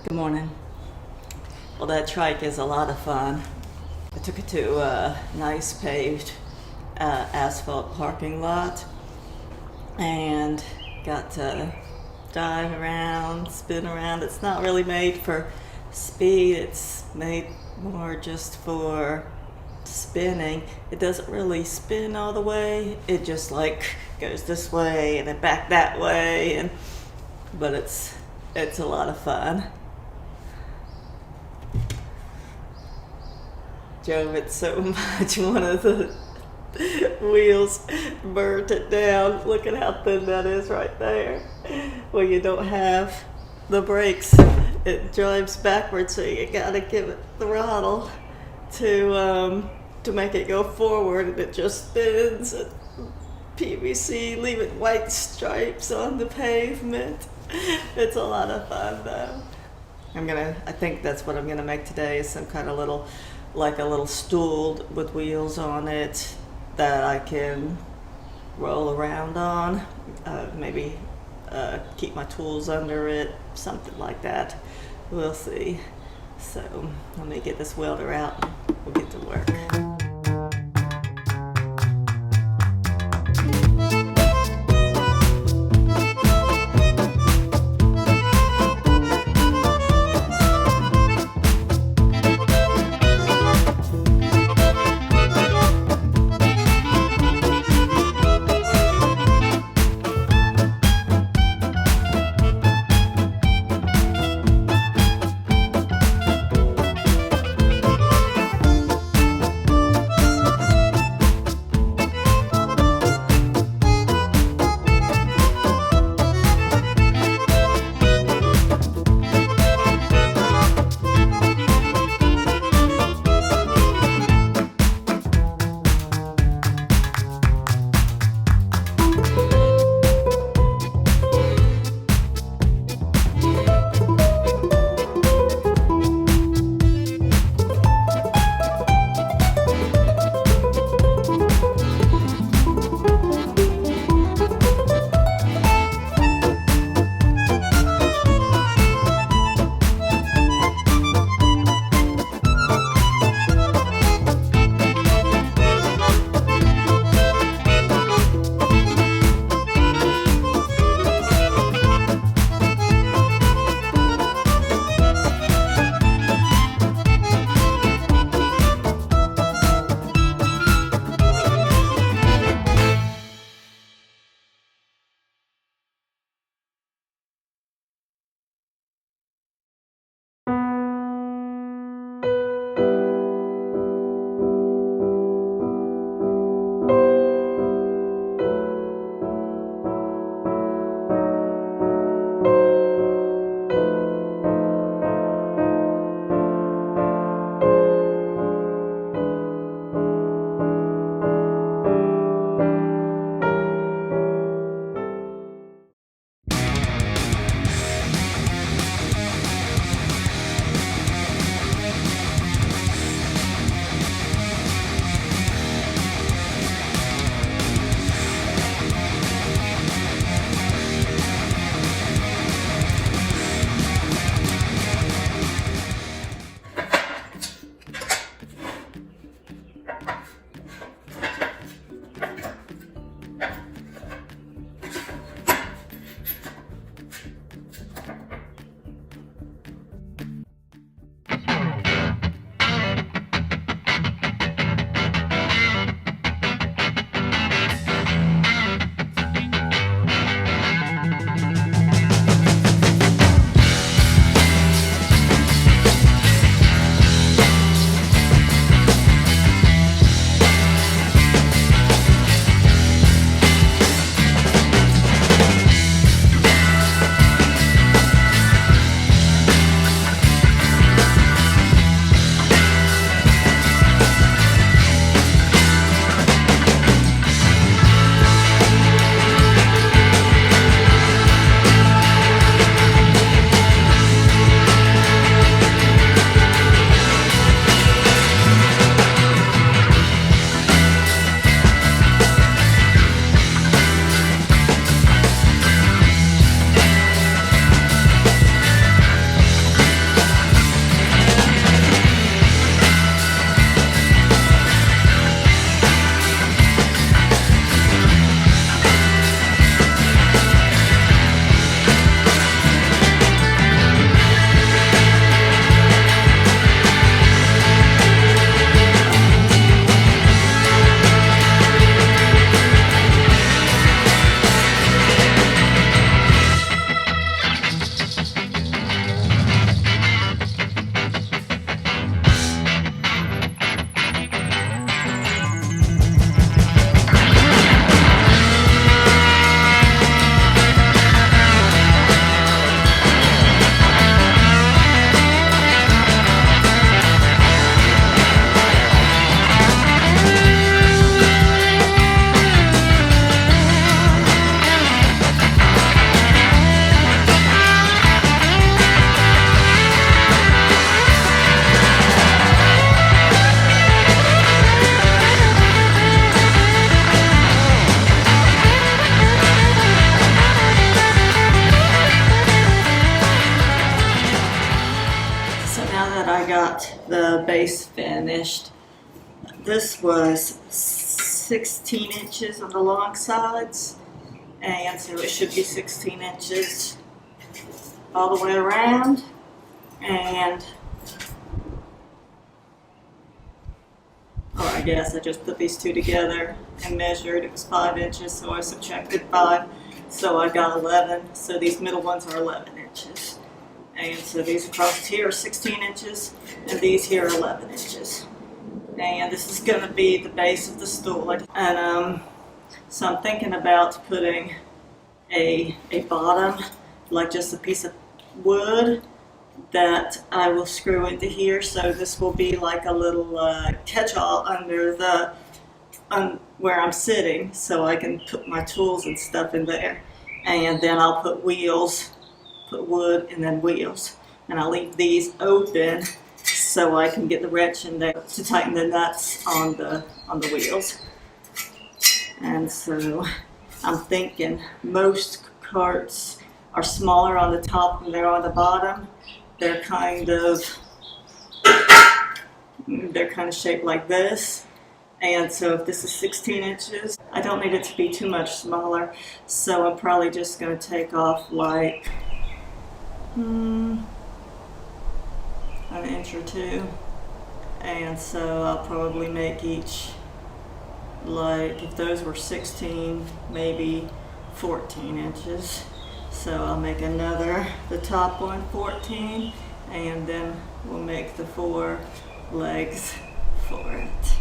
Good morning. Well, that trike is a lot of fun. I took it to a nice paved asphalt parking lot and got to drive around, spin around. It's not really made for speed, it's made more just for spinning. It doesn't really spin all the way, it just like goes this way and then back that way, but it's a lot of fun. Drove it so much, one of the wheels burnt it down. Look at how thin that is right there. When you don't have the brakes, it drives backwards, so you gotta give it throttle to make it go forward, and it just spins. PVC leaving white stripes on the pavement. It's a lot of fun though. I think that's what I'm gonna make today, is some kind of like a little stool with wheels on it that I can roll around on. Maybe keep my tools under it, something like that. We'll see. So let me get this welder out and we'll get to work. that I got the base finished. This was 16 inches on the long sides, and so it should be 16 inches all the way around. And I guess I just put these two together and measured. It was 5 inches, so I subtracted 5, so I got 11. So these middle ones are 11 inches. And so these across here are 16 inches, and these here are 11 inches. And this is going to be the base of the stool. And so I'm thinking about putting a bottom, like just a piece of wood that I will screw into here. So this will be like a little catch-all under the where I'm sitting, so I can put my tools and stuff in there. And then I'll put wheels, put wood, and then wheels. And I'll leave these open so I can get the wrench in there to tighten the nuts on the wheels. And so I'm thinking most carts are smaller on the top than they're on the bottom. They're kind of shaped like this. And so if this is 16 inches, I don't need it to be too much smaller. So I'm probably just going to take off like an inch or two. And so I'll probably make each, like if those were 16, maybe 14 inches. So I'll make the top one 14, and then we'll make the 4 legs for it.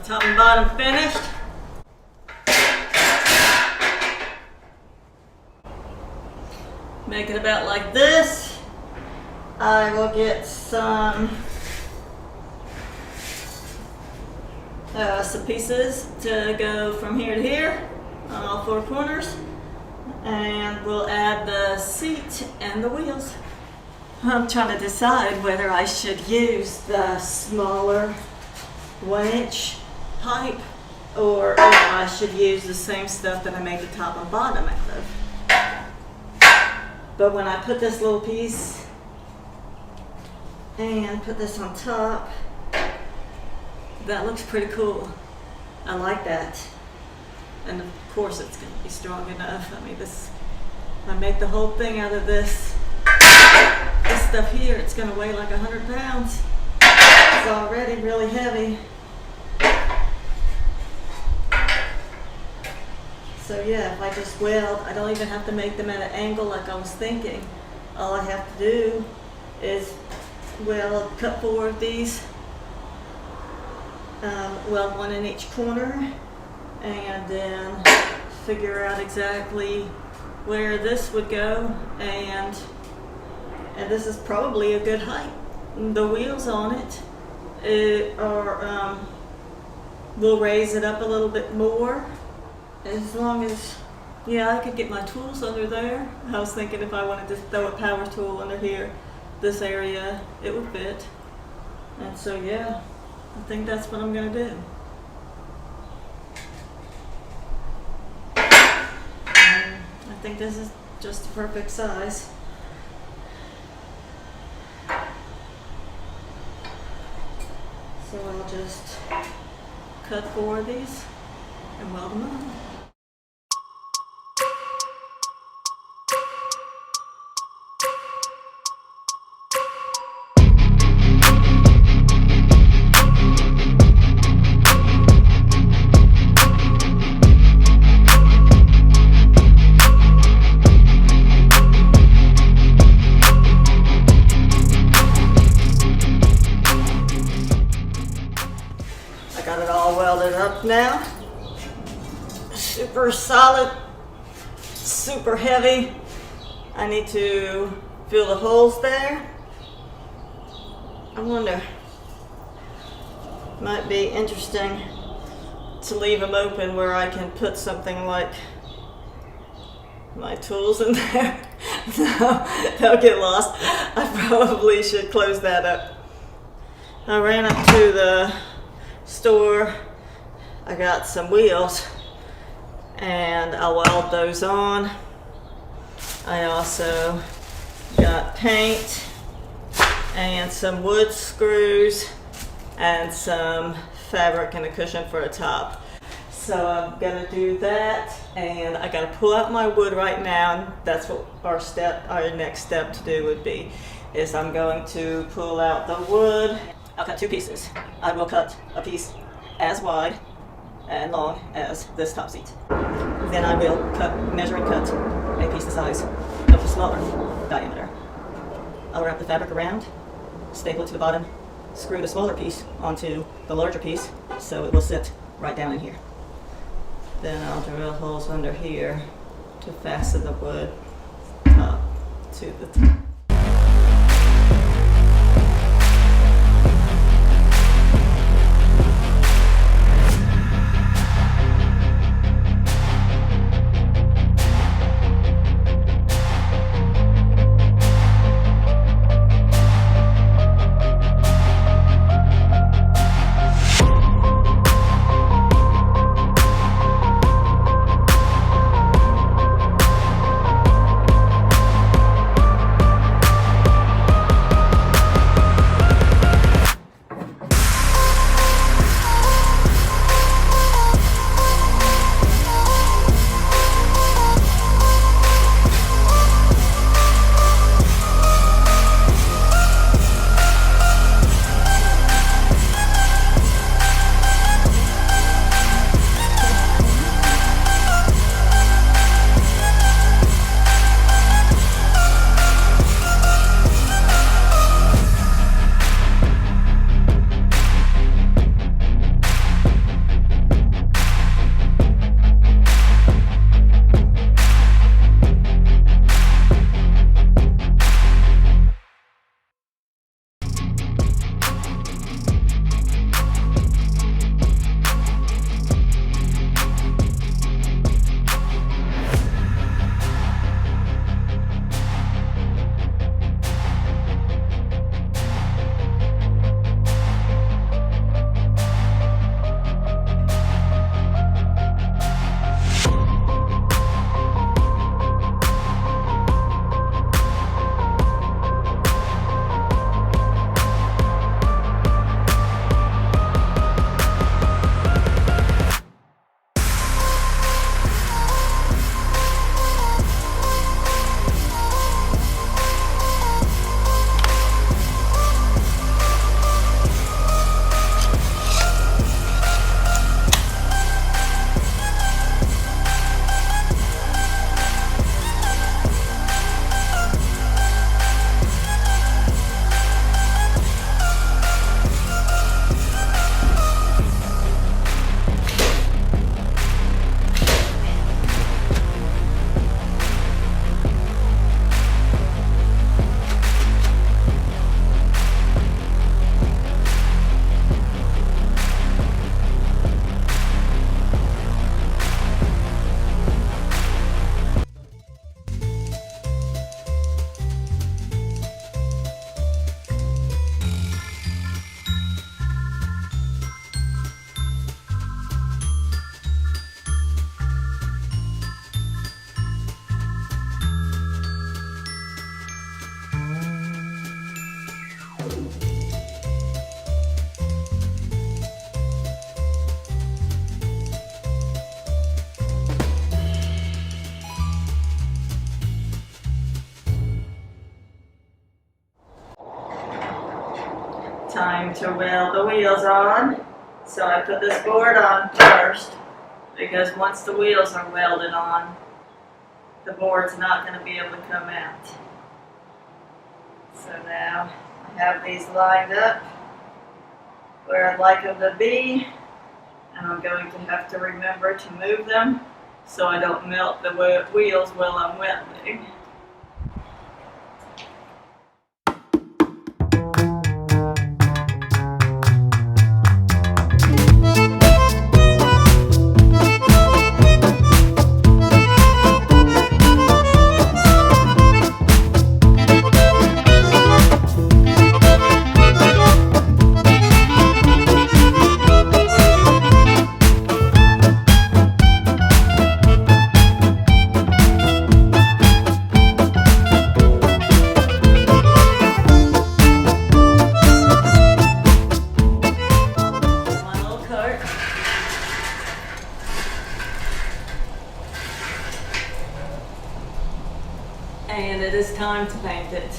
Top and bottom finished. Make it about like this. I will get some pieces to go from here to here on all 4 corners, and we'll add the seat and the wheels. I'm trying to decide whether I should use the smaller 1-inch pipe or if I should use the same stuff that I made the top and bottom out of. But when I put this little piece and put this on top, that looks pretty cool. I like that. And of course it's going to be strong enough. I mean, I make the whole thing out of this stuff here. It's going to weigh like 100 pounds. It's already really heavy. So yeah, if I just weld, I don't even have to make them at an angle like I was thinking. All I have to do is cut 4 of these, weld 1 in each corner, and then figure out exactly where this would go, and this is probably a good height. The wheels on it will raise it up a little bit more. As long as, yeah, I could get my tools under there. I was thinking if I wanted to throw a power tool under here, this area, it would fit. And so yeah, I think that's what I'm going to do. I think this is just the perfect size. So I'll just cut 4 of these and weld them on. up now. Super solid, super heavy. I need to fill the holes there. I wonder, might be interesting to leave them open where I can put something like my tools in there. No, they'll get lost. I probably should close that up. I ran up to the store. I got some wheels and I welded those on. I also got paint and some wood screws and some fabric and a cushion for a top. So I'm gonna do that, and I gotta pull out my wood right now. That's what our next step to do would be, is I'm going to pull out the wood. I'll cut 2 pieces. I will cut a piece as wide and long as this top seat. Then I will measure and cut a piece the size of the smaller diameter. I'll wrap the fabric around, staple it to the bottom, screw the smaller piece onto the larger piece so it will sit right down in here. Then I'll drill holes under here to fasten the wood top to the top. Time to weld the wheels on. So I put this board on first because once the wheels are welded on, the board's not going to be able to come out. So now I have these lined up where I'd like them to be, and I'm going to have to remember to move them so I don't melt the wheels while I'm welding. And it is time to paint it.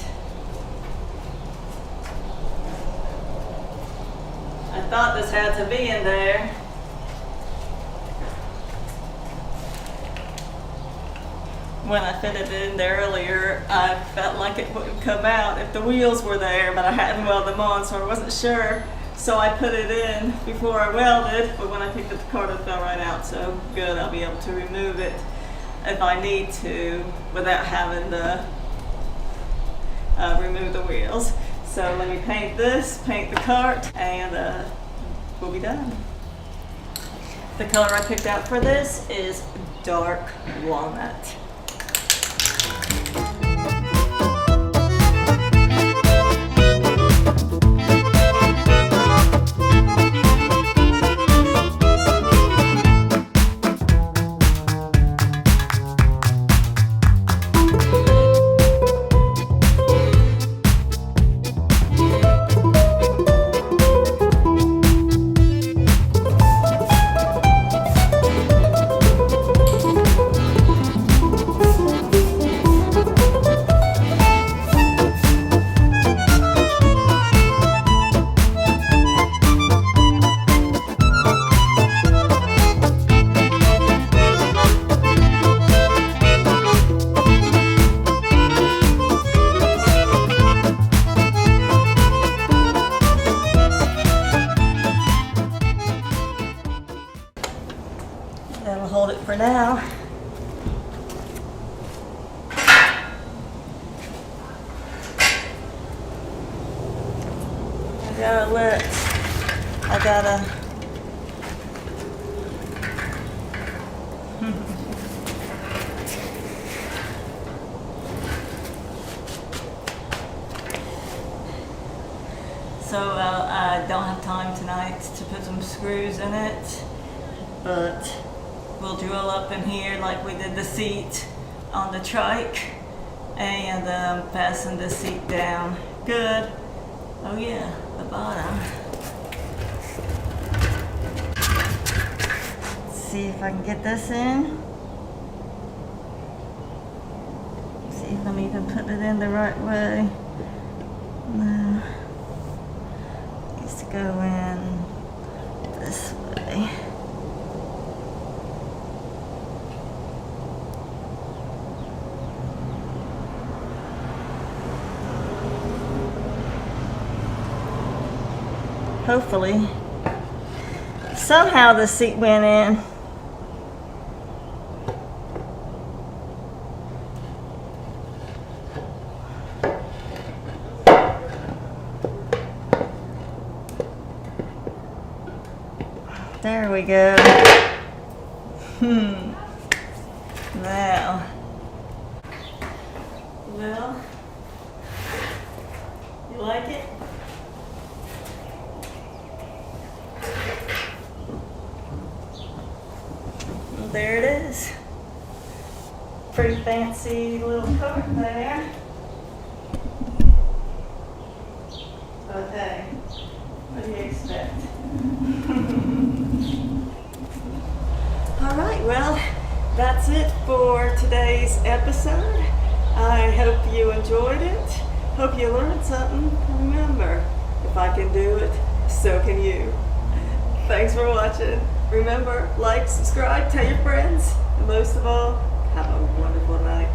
I thought this had to be in there. When I fitted it in there earlier, I felt like it wouldn't come out if the wheels were there, but I hadn't welded them on, so I wasn't sure. So I put it in before I welded, but when I picked up the card, it fell right out. So good, I'll be able to remove it if I need to without having to remove the wheels. So let me paint this, paint the cart, and we'll be done. The color I picked out for this is dark walnut. That'll hold it for now. I gotta So I don't have time tonight to put some screws in it, but we'll drill up in here like we did the seat on the trike and fasten the seat down. Good. Oh yeah, the bottom. Let's see if I can get this in. See if I'm even putting it in the right way. No. Needs to go in this way. Hopefully. Somehow the seat went in. There we go. Now. Well, you like it? There it is. Pretty fancy little cart there. But hey, what do you expect? Alright, well, that's it for today's episode. I hope you enjoyed it. Hope you learned something. Remember, if I can do it, so can you. Thanks for watching. Remember, like, subscribe, tell your friends, and most of all, have a wonderful night.